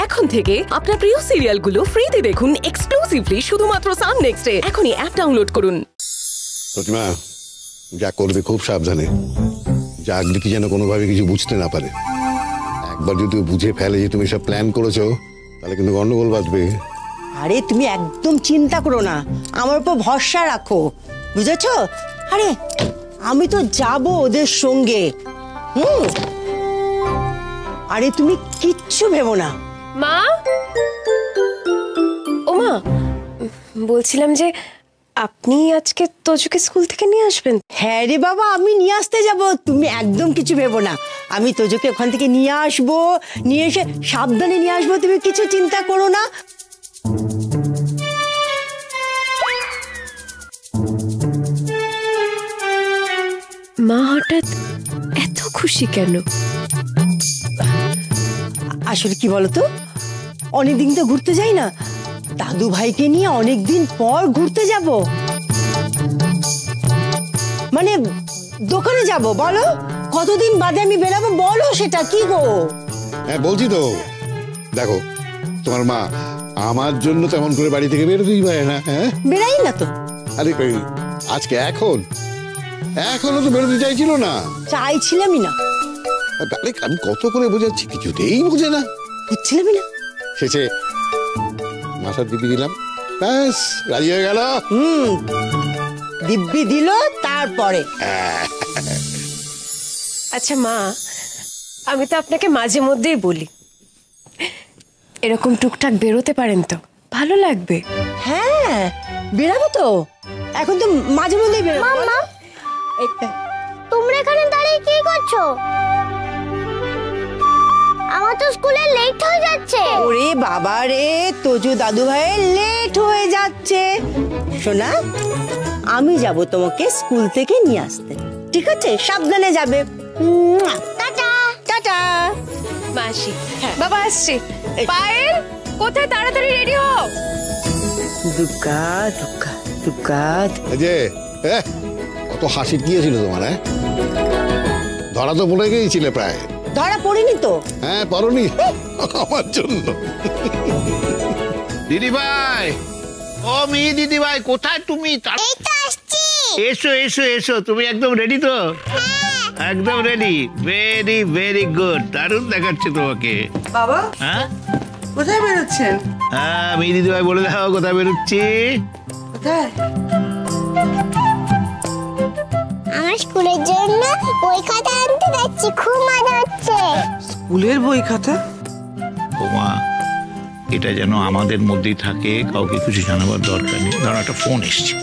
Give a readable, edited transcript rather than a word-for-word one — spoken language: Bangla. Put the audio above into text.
এখন থেকে আপনার প্রিয় সিরিয়ালগুলো ফ্রিতে দেখুন এক্সক্লুসিভলি শুধুমাত্র সান নেক্সটে। এখনই অ্যাপ ডাউনলোড করুন। প্রতিমা, যা করবে খুব সাবধানে, জাগরিতি যেন কোনোভাবে কিছু বুঝতে না পারে। একবার যদি বুঝে ফেলে যে তুমি সব প্ল্যান করেছো, তাহলে কিন্তু গন্ডগোল বাঁধবে। আরে তুমি একদম চিন্তা করো না, আমার উপর ভরসা রাখো, বুঝেছো? আরে আমি তো যাব ওদের সঙ্গে। আরে তুমি কিচ্ছু ভেবো না। মা, ও মা, বলছিলাম যে আপনি আজকে তোজুকে স্কুল থেকে নিয়ে আসবেন? হ্যাঁ রে বাবা, আমি নিয়ে আসতে যাব, তুমি একদম কিছু ভেবো না। আমি তোজুকে ওখান থেকে নিয়ে আসবো, নিয়ে এসে সাবধানে নিয়ে আসবো, তুমি কিছু চিন্তা করো না। মা হঠাৎ এত খুশি কেন? আসলে কি বলতো, অনেকদিন তো ঘুরতে যাই না, দাদু ভাইকে নিয়ে অনেকদিন পর ঘুরতে যাব। মানে দোকানে যাব, বলো কতদিন বাদে আমি বেরাবো, বলো সেটা কি গো? হ্যাঁ বলছি তো, দেখো তোমার মা আমার জন্য তেমন করে বাড়ি থেকে বেরোতেই পারে না। হ্যাঁ বেরাই না তো। আরে আজকে এখনো তো বেরোতে চাইছিল না। চাইছিলামই না। আমি কত করে বোঝাচ্ছি, কিছুতেই বোঝে না। বুঝছিলামই না। শেষে মাথার দিব্যি দিলাম, ব্যাস রাজি হয়ে গেল। দিব্যি দিল তারপরে। আচ্ছা মা, আমি তো আপনাকে মাঝে মধ্যেই বলি, এরকম টুকটাক বেরোতে পারেন তো ভালো লাগবে। হ্যাঁ বেরাবো তো, এখন তো মাঝে মধ্যেই বেরোবো। মাম্মা, তোমরা এখানে দাঁড়িয়ে কি করছো? আমার তো স্কুলে লেট হয়ে যাচ্ছে। ওরে বাবা রে, তোজু দাদু ভাইয়ের লেট হয়ে যাচ্ছে। শোনা, আমি যাব তোমাকে স্কুল থেকে নিয়ে আসতে, ঠিক আছে? সাবধানে যাবে। Tata tata. মাসি, বাবা আসছে। পায়েল, কোথায়? তাড়াতাড়ি রেডি হও। দুগ্গা দুগ্গা দুগ্গা। যে কত হাসি গিয়েছিল তোমার, হ্যাঁ? ধরা তো পড়ে গিয়েছিলে প্রায়। ধরা পড়িনি তো। হ্যাঁ পড়নি আমার জন্য। দিদি ভাই, ও মি দিদি ভাই, কোথায় তুমি? এই তো আসছি। এসো এসো এসো, তুমি একদম রেডি তো? একদম রেডি, ভেরি ভেরি গুড, দারুণ দেখাচ্ছে তোমাকে। বাবা, হ্যাঁ কোথায় বেরোচ্ছেন? হ্যাঁ মি দিদি ভাই, বলে দাও কোথায় বেরোচ্ছি। কোথায়? আমার স্কুলের জন্য বই খাতা আনতে যাচ্ছি, খুব মজা হচ্ছে। স্কুলের বই খাতা? ওমা, এটা যেন আমাদের মধ্যেই থাকে, কাউকে কিছু জানাবার দরকার নেই। ধরো একটা ফোন এসছে।